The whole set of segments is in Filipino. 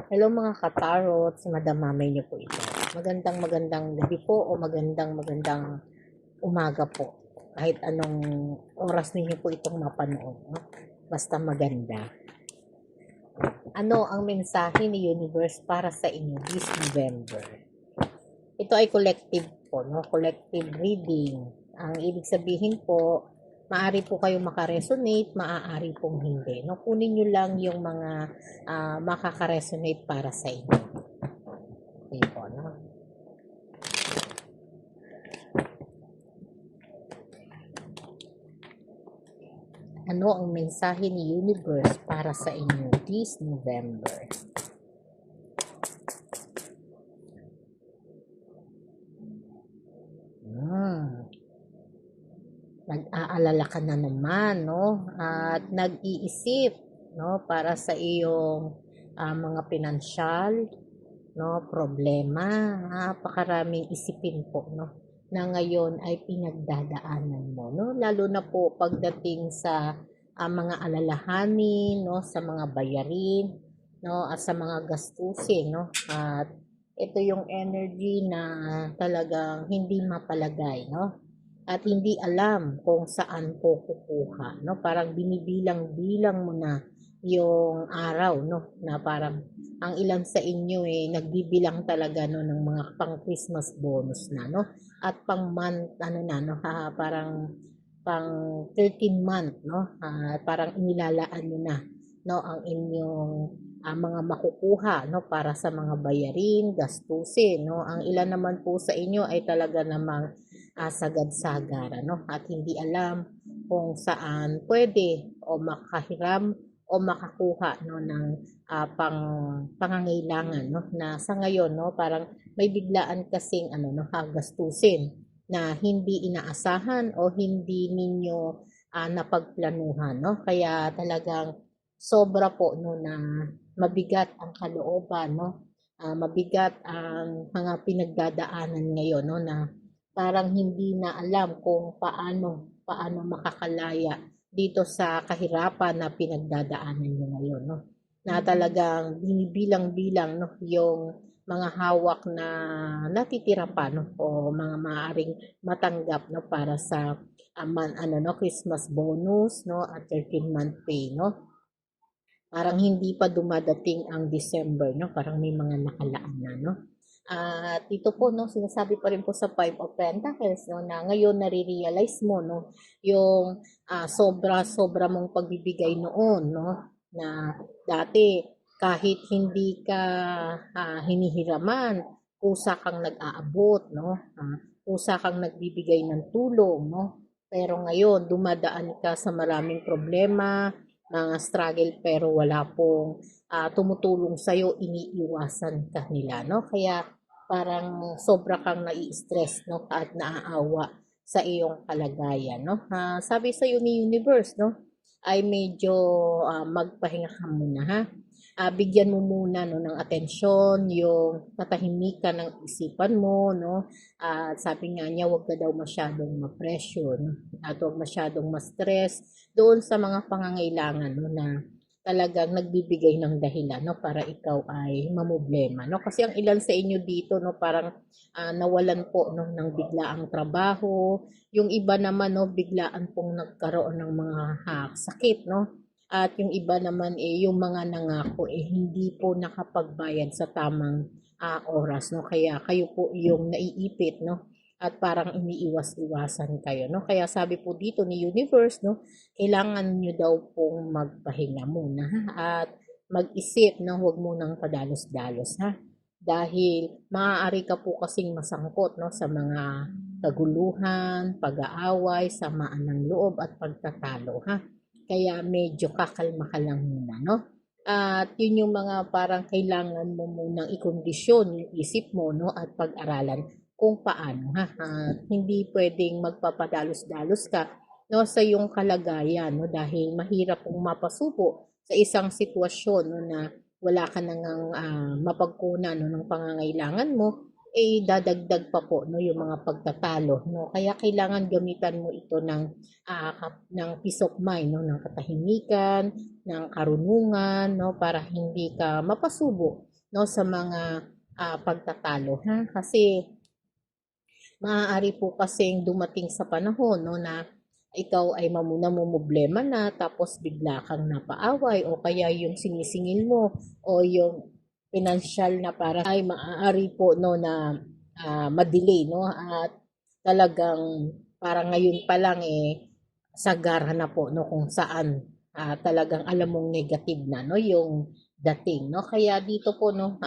Hello mga katarot, si Madam Mamay niyo po ito. Magandang gabi po o magandang umaga po. Kahit anong oras ninyo po itong mapanood. No? Basta maganda. Ano ang mensahe ni Universe para sa inyo this November? Ito ay collective po, no? Collective reading. Ang ibig sabihin po, maaari po kayo makaresonate, maaari pong hindi. No? Kunin nyo lang yung mga makakaresonate para sa inyo. Okay po, no? Ano ang mensahe ni Universe para sa inyo this November? Nag-aalala ka na naman, no? At nag-iisip, no? Para sa iyong mga pinansyal, no? Problema. Napakaraming isipin po, no? Na ngayon ay pinagdadaanan mo, no? Lalo na po pagdating sa mga alalahanin, no? Sa mga bayarin, no? At sa mga gastusin, no? At ito yung energy na talagang hindi mapalagay, no? At hindi alam kung saan po kukuha, no? Parang binibilang-bilang mo na yung araw, no? Na parang ang ilan sa inyo nagbibilang talaga no ng mga pang Christmas bonus na, no? At pang month ano na no, parang pang 13 month, no? Parang inilalaan niyo na no ang inyong mga makukuha no para sa mga bayarin, gastusin, no? Ang ilan naman po sa inyo ay talaga namang sagad-sagara, no? At hindi alam kung saan pwede o makahiram o makakuha no ng pangangailangan, no? Na sa ngayon, no, parang may biglaan kasing ano no, gastusin na hindi inaasahan o hindi ninyo napagplanuhan, no? Kaya talagang sobra po no na mabigat ang kalooban, no? Mabigat ang mga pinagdadaanan ngayon, no, na parang hindi na alam kung paano makakalaya dito sa kahirapan na pinagdadaanan niyo ngayon, no? Na talagang binibilang-bilang no yung mga hawak na natitira pa no o mga maaaring matanggap no para sa Christmas bonus no at 13 month pay, no? Parang hindi pa dumadating ang December, no? Parang may mga nakalaan na, no? At ito po, no, sinasabi pa rin po sa Five of Pentacles, no, na ngayon nare-realize mo, no, yung sobra-sobra mong pagbibigay noon, no, na dati kahit hindi ka hinihiraman, kusa kang nag-aabot, no, kusa kang nagbibigay ng tulong, no, pero ngayon dumadaan ka sa maraming problema, mga struggle pero wala pong tumutulong sa'yo, iniiwasan ka nila, no? Kaya parang sobra kang nai-stress, no? At naaawa sa iyong kalagayan, no? Sabi sa'yo ni Universe, no? Ay medyo magpahinga ka muna, ha? Bigyan mo muna no, ng atensyon yung katahimikan ng isipan mo, no? Sabi nga niya, huwag ka daw masyadong ma-pressure, no? At huwag masyadong ma-stress doon sa mga pangangailangan no, na talagang nagbibigay ng dahilan no para ikaw ay mamproblema, no? Kasi ang ilan sa inyo dito no parang nawalan po no ng biglaang trabaho, yung iba naman no biglaan pong nagkaroon ng mga sakit, no? At yung iba naman yung mga nangako hindi po nakapagbayad sa tamang oras, no? Kaya kayo po yung naiipit, no? At parang iniiwas-iwasan kayo, no? Kaya sabi po dito ni Universe, no, kailangan nyo daw pong magpahinga muna, ha? At mag-isip na huwag munang padalos-dalos, ha? Dahil maaari ka po kasing masangkot no, sa mga kaguluhan, pag-aaway, samaan ng loob at pagtatalo, ha? Kaya medyo kakalma ka lang muna, no? At yun yung mga parang kailangan mo munang ikondisyon yung isip mo, no? At pag-aralan kung paano, ha? At hindi pwedeng magpapadalos-dalos ka no sa iyong kalagayan, no, dahil mahirap pong mapasuko sa isang sitwasyon no na wala ka nang mapagkunan no ng pangangailangan mo, dadagdag pa po no yung mga pagtatalo, no. Kaya kailangan gamitan mo ito ng peace of mind, no, ng katahimikan, ng karunungan, no, para hindi ka mapasubo no sa mga pagtatalo, ha? Kasi maaari po kasing dumating sa panahon, no, na ikaw ay namumroblema na tapos bigla kang napaaway o kaya yung sinisingil mo o yung financial na para ay maaari po, no, na ma-delay, no, at talagang parang ngayon pa lang sagara na po, no, kung saan talagang alam mong negative na, no, yung dating, no. Kaya dito po, no,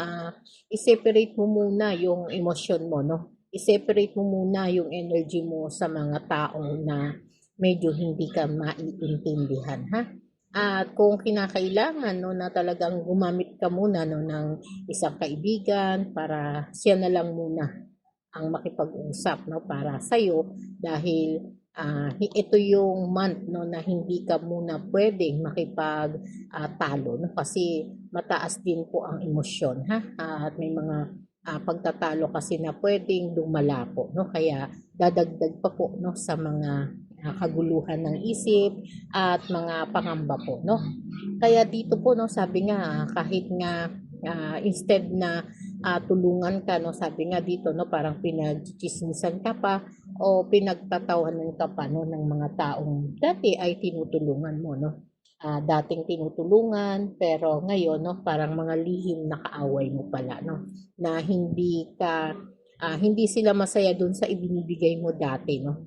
i-separate mo muna yung emosyon mo, no. I-separate mo muna yung energy mo sa mga tao na medyo hindi ka maiintindihan, ha. At kung kinakailangan, no, na talagang gumamit ka muna, no, ng isang kaibigan para siya na lang muna ang makipag-usap, no, para sa'yo dahil ito yung month, no, na hindi ka muna pwedeng makipag talo, no, kasi mataas din po ang emosyon, ha. At may mga pagtatalo kasi na pwedeng lumala po, no, kaya dadagdag pa po, no, sa mga kaguluhan ng isip at mga pangamba po, no. Kaya dito po, no, sabi nga kahit nga instead na tulungan ka, no, sabi nga dito, no, parang pinagchichismisan ka pa o pinagtatawanan ka pa, no, ng mga taong dati ay tinutulungan mo, no. Dating tinutulungan pero ngayon, no, parang mga lihim na kaaway mo pala, no, na hindi sila masaya dun sa ibinibigay mo dati, no.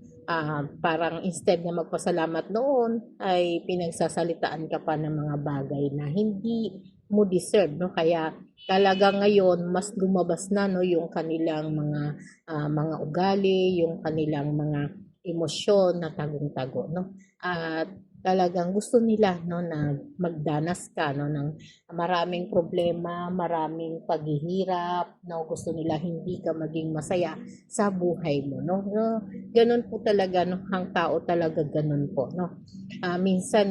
Parang instead na magpasalamat noon ay pinagsasalitaan ka pa ng mga bagay na hindi mo deserve, no. Kaya talaga ngayon mas lumabas na, no, yung kanilang mga ugali, yung kanilang mga emosyon na tagong-tago, no. At talagang gusto nila, no, na magdanas ka, no, ng maraming problema, maraming paghihirap, no. Gusto nila hindi ka maging masaya sa buhay mo, no. No, ganun po talaga, no, ang tao talaga ganun po, no. Minsan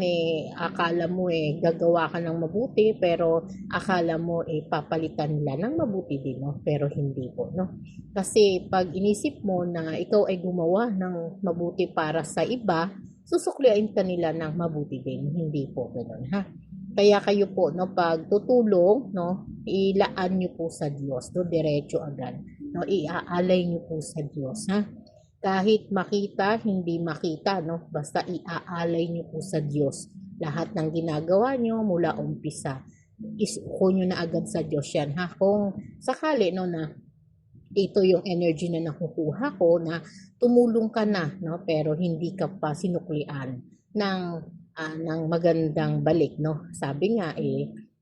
akala mo gagawa ka ng mabuti pero akala mo papalitan nila ng mabuti din, no, pero hindi po, no. Kasi pag inisip mo na ikaw ay gumawa ng mabuti para sa iba, susuklian ka nila ng mabuti din, hindi po gano'n, ha. Kaya kayo po, no, pag tutulong, no, ilaan niyo po sa Diyos, no, diretso agad, no, iaalay niyo po sa Diyos, ha. Kahit makita, hindi makita, no, basta iaalay niyo po sa Diyos lahat ng ginagawa niyo mula umpisa. Isuko niyo na agad sa Diyos yan, ha. Kung sakali, no, na ito yung energy na nakukuha ko na tumulong ka na, no, pero hindi ka pa sinuklian ng magandang balik, no. Sabi nga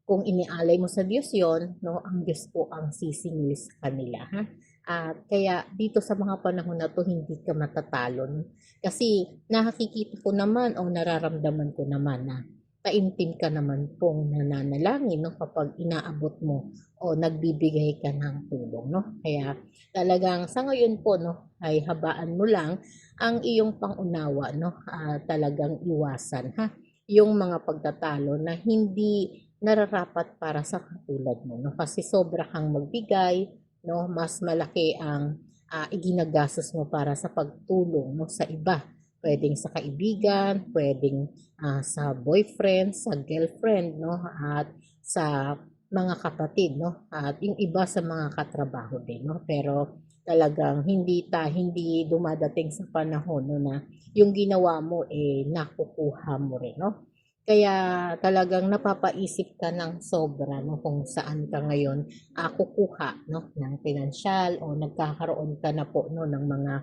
kung inialay mo sa Diyos yon, no, ang Diyos po ang sisingil sa kanila, ha. At kaya dito sa mga panahon na to hindi ka matatalo, no? Kasi nakikita ko naman o nararamdaman ko naman na taimtim ka naman pong nananalangin, no, kapag inaabot mo o nagbibigay ka ng tulong, no. Kaya talagang sa ngayon po, no, ay habaan mo lang ang iyong pangunawa, no, talagang iwasan, ha, yung mga pagtatalo na hindi nararapat para sa katulad mo, no, kasi sobra kang magbigay, no, mas malaki ang iginagastos mo para sa pagtulong, no, sa iba. Pwedeng sa kaibigan, pwedeng sa boyfriend, sa girlfriend, no, at sa mga kapatid, no, at yung iba sa mga katrabaho din, no. Pero talagang hindi dumadating sa panahon, no, na yung ginawa mo nakukuha mo rin, no. Kaya talagang napapaisip ka ng sobra, no, kung saan ka ngayon kukuha, no, ng pinansyal o nagkakaroon ka na po, no, ng mga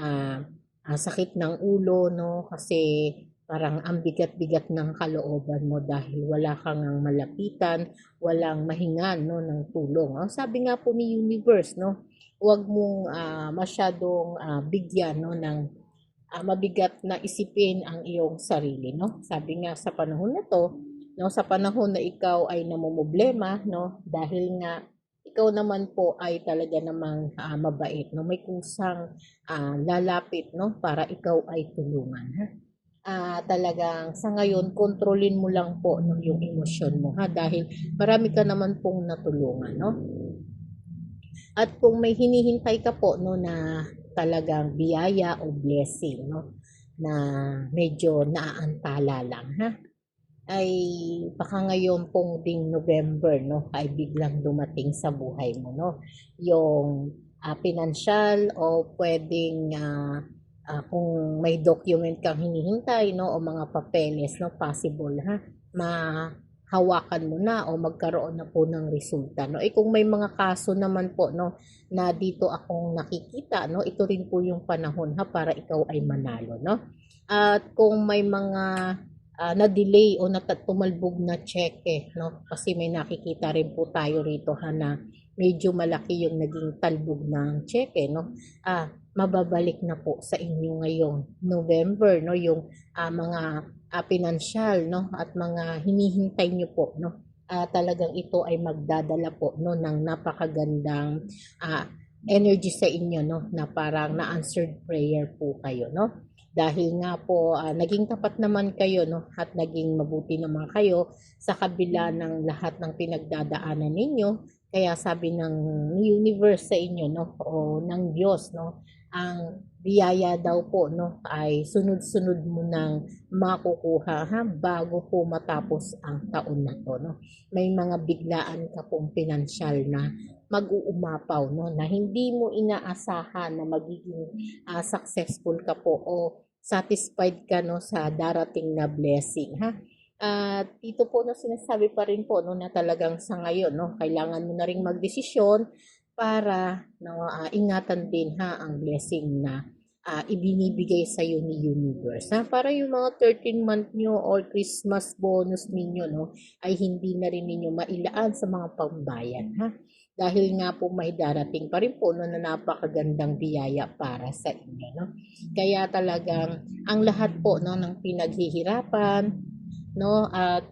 ah, sakit ng ulo, no, kasi parang ang bigat-bigat ng kalooban mo dahil wala kang malapitan, walang mahingan, no, ng tulong. Sabi nga po ni Universe, no, huwag mong masyadong bigyan, no, ng mabigat na isipin ang iyong sarili, no. Sabi nga sa panahon na to, no, sa panahon na ikaw ay namomroblema, no, dahil nga ikaw naman po ay talaga namang mabait, no, may kusang lalapit, no, para ikaw ay tulungan, ha. Talagang sa ngayon kontrolin mo lang po, no, yung emosyon mo, ha, dahil marami ka naman pong natulungan, no. At kung may hinihintay ka po, no, na talagang biyaya o blessing, no, na medyo naaantala lang, ha. ay baka ngayon pong ding November, no, ay biglang dumating sa buhay mo, no, yung pinansyal o pwedeng kung may document kang hinihintay, no, o mga papeles, no, possible ha, mahawakan mo na o magkaroon na po ng resulta, no. Kung may mga kaso naman po, no, na dito akong nakikita, no, ito rin po yung panahon ha para ikaw ay manalo, no. At kung may mga na-delay o tumalbog na cheque, no? Kasi may nakikita rin po tayo rito ha na medyo malaki yung naging talbog ng cheque, no? Mababalik na po sa inyo ngayong November, no? Yung mga pinansyal, no? At mga hinihintay nyo po, no? Talagang ito ay magdadala po, no? Ng napakagandang energy sa inyo, no? Na parang na-answered prayer po kayo, no? Dahil nga po naging tapat naman kayo, no, at naging mabuti naman kayo sa kabila ng lahat ng pinagdadaanan ninyo. Kaya sabi ng universe sa inyo, no, o ng Diyos, no, ang biyaya daw po, no, ay sunod-sunod mo nang makukuha ha bago po matapos ang taon na to, no. May mga biglaan ka pong pinansyal na mag-uumapaw, no, na hindi mo inaasahan na magiging successful ka po o satisfied ka, no, sa darating na blessing ha. At ito po na sinasabi pa rin po, no, na talagang sa ngayon, no, kailangan mo na ring magdesisyon para, no, ingatan din ha ang blessing na ibinibigay sa iyo ni universe ha, para yung mga 13 month nyo or Christmas bonus ninyo, no, ay hindi na rin ninyo mailaan sa mga pambayan ha, dahil nga po may darating pa rin po, no, na napakagandang biyaya para sa inyo, no. Kaya talagang ang lahat po, no, ng pinaghihirapan, no, at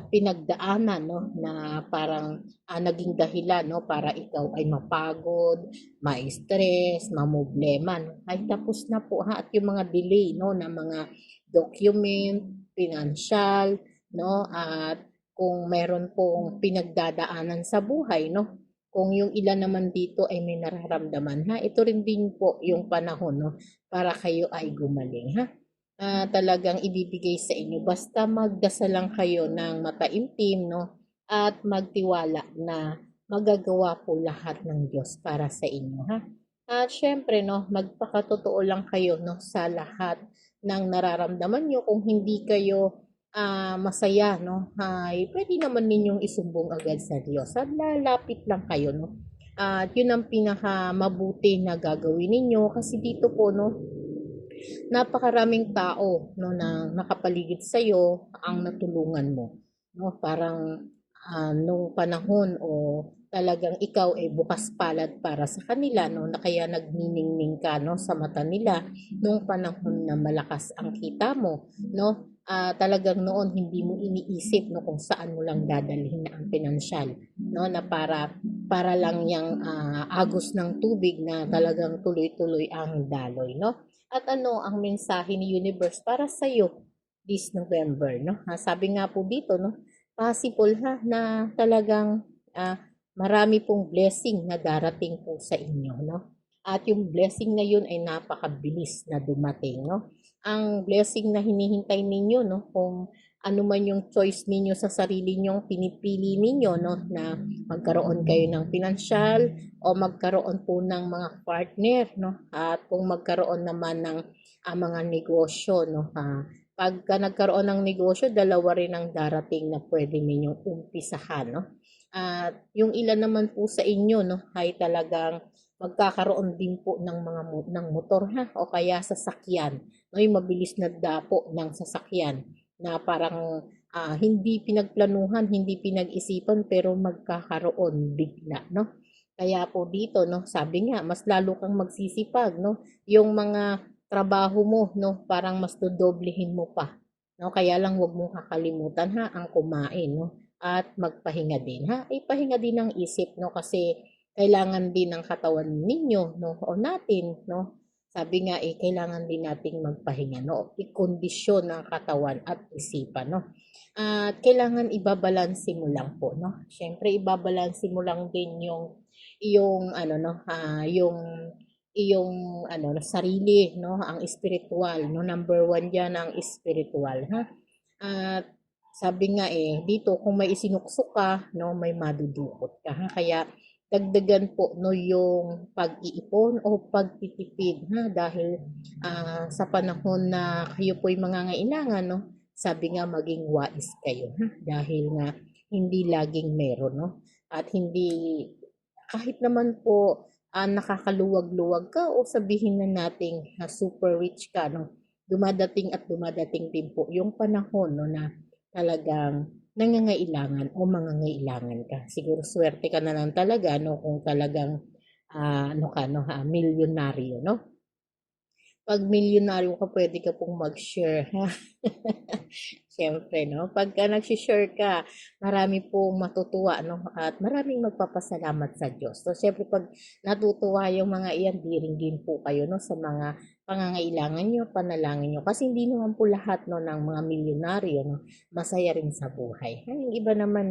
pinagdaanan, no, na parang naging dahilan, no, para ikaw ay mapagod, ma-stress, mamproblema, no, ay tapos na po ha, at yung mga delay, no, na mga document, financial, no, at kung meron pong pinagdadaanan sa buhay, no, kung yung ilan naman dito ay may nararamdaman ha, ito rin din po yung panahon, no, para kayo ay gumaling ha. Talagang ibibigay sa inyo basta magdasal lang kayo ng mataimtim, no, at magtiwala na magagawa po lahat ng Diyos para sa inyo ha. At syempre, no, magpakatotoo lang kayo, no, sa lahat ng nararamdaman nyo. Kung hindi kayo masaya, no, ay pwede naman ninyong isumbong agad sa Diyos at lalapit lang kayo, no. At yun ang pinaka mabuti na gagawin ninyo kasi dito po, no, napakaraming tao, no, na nakapaligid sa iyo ang natulungan mo, no, parang nung panahon o talagang ikaw ay bukas palad para sa kanila, no, na kaya nagniningning ka, no, sa mata nila nung panahon na malakas ang kita mo, no. Talagang noon hindi mo iniisip, no, kung saan mo lang dadalhin na ang pinansyal, no, na para lang yang agos ng tubig na talagang tuloy-tuloy ang daloy, no. At ano ang mensahe ni universe para sa iyo this November, no? Sabi nga po dito, no, possible ha na talagang marami pong blessing na darating po sa inyo, no? At yung blessing na yun ay napakabilis na dumating, no? Ang blessing na hinihintay ninyo, no, kung ano man yung choice ninyo sa sarili nyong pinipili ninyo, no, na magkaroon kayo ng financial o magkaroon po ng mga partner, no, at kung magkaroon naman ng mga negosyo, no, pagka nagkaroon ng negosyo, dalawa rin ang darating na pwede ninyong umpisahan, no. At yung ilan naman po sa inyo, no, ay talagang magkakaroon din po ng mga ng motor ha o kaya sasakyan, no, yung mabilis na dapo ng sasakyan na parang hindi pinagplanuhan, hindi pinag-isipan pero magkakaroon bigla, no. Kaya po dito, no, sabi nga mas lalo kang magsisipag, no. Yung mga trabaho mo, no, parang mas dodoblehin mo pa, no. Kaya lang wag mong kakalimutan ha ang kumain, no, at magpahinga din ha. Ipahinga din ng isip, no, kasi kailangan din ng katawan ninyo, no, o natin, no. Sabi nga kailangan din nating magpahinga, no, ikondisyon ng katawan at isipan, no. At kailangan ibabalanse mo lang po, no. Siyempre ibabalanse mo lang din yung ano, no, iyong ano, sarili, no, ang spiritual, no, number one diyan ang spiritual ha. At Sabi nga dito kung may isinuksok ka, no, may madudukot ka, ha? Kaya dagdagan po no yung pag-iipon o pagtitipid, ha, dahil sa panahon na kayo po'y mangangailangan, no, sabi nga maging wais kayo, ha, dahil nga hindi laging meron, no, at hindi kahit naman po nakakaluwag-luwag ka o sabihin na nating super rich ka, no, dumadating din po yung panahon, no, na talagang nangangailangan o mangangailangan ka. Siguro swerte ka na lang talaga, no, kung talagang ano ka, no, milyonaryo, no? Pag milyonaryo ka, pwede ka pong mag-share, ha? Siyempre, no? Pagka nag-share ka, marami pong matutuwa, no? At maraming magpapasalamat sa Diyos. So, siyempre, pag natutuwa yung mga iyan, diringgin po kayo, no? Sa mga pangangailangan nyo, panalangin nyo. Kasi hindi naman po lahat, no, ng mga milyonaryo, no, masaya rin sa buhay. Yung iba naman,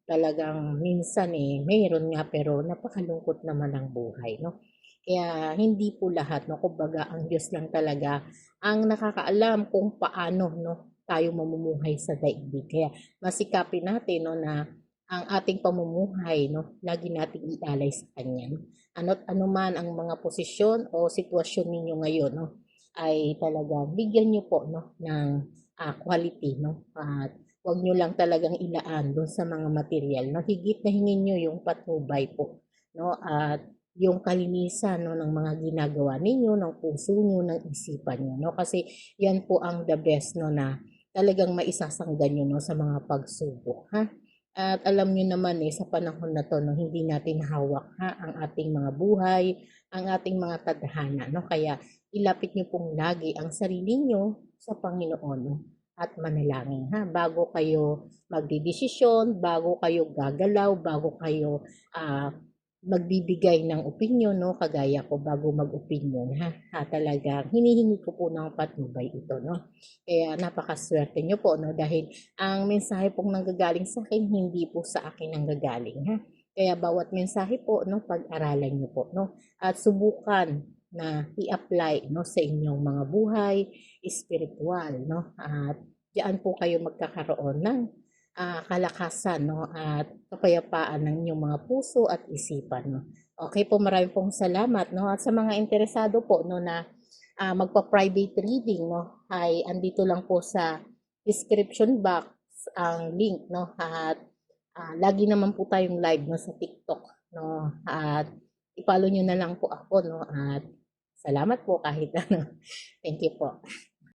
talagang minsan, mayroon nga, pero napakalungkot naman ang buhay, no? Kaya hindi po lahat, no, kumbaga ang Diyos lang talaga ang nakakaalam kung paano, no, tayo mamumuhay sa daigdig. Kaya masikapin natin, no, na ang ating pamumuhay, no, lagi nating ialay sa Kanya, no. Ano't ano man ang mga posisyon o sitwasyon ninyo ngayon, no, ay talagang bigyan niyo po, no, ng quality, no, at huwag niyo lang talagang ilaan doon sa mga material, no. Higit na hingin niyo yung patnubay po, no, at yung kalinisan, no, ng mga ginagawa ninyo, ng puso niyo, ng isipan niyo, no? Kasi yan po ang the best, no, na talagang maisasanggan niyo, no, sa mga pagsubok, ha? At alam niyo naman sa panahon na to, no, hindi natin hawak, ha, ang ating mga buhay, ang ating mga tadhana, no? Kaya ilapit niyo pong lagi ang sarili niyo sa Panginoon, no? At manalangin, ha, bago kayo magdedesisyon, bago kayo gagalaw, bago kayo magbibigay ng opinyon, no, kagaya ko bago mag-opinyon, ha, talagang hinihingi ko po ng patnubay ito, no. Kaya napakaswerte nyo po, no, dahil ang mensahe pong nanggagaling sa akin hindi po sa akin nanggagaling, ha. Kaya bawat mensahe po, no, pag-aralan nyo po, no, at subukan na i-apply, no, sa inyong mga buhay espiritual, no, at diyan po kayo magkakaroon ng kalakasan, no, at kapayapaan ng inyong mga puso at isipan, no. Okay po, maraming pong salamat, no, at sa mga interesado po, no, na magpa-private reading, no, ay andito lang po sa description box ang link, no, at lagi naman po tayong live, no, sa TikTok, no, at i-follow nyo na lang po ako, no, at salamat po kahit ano. Thank you po.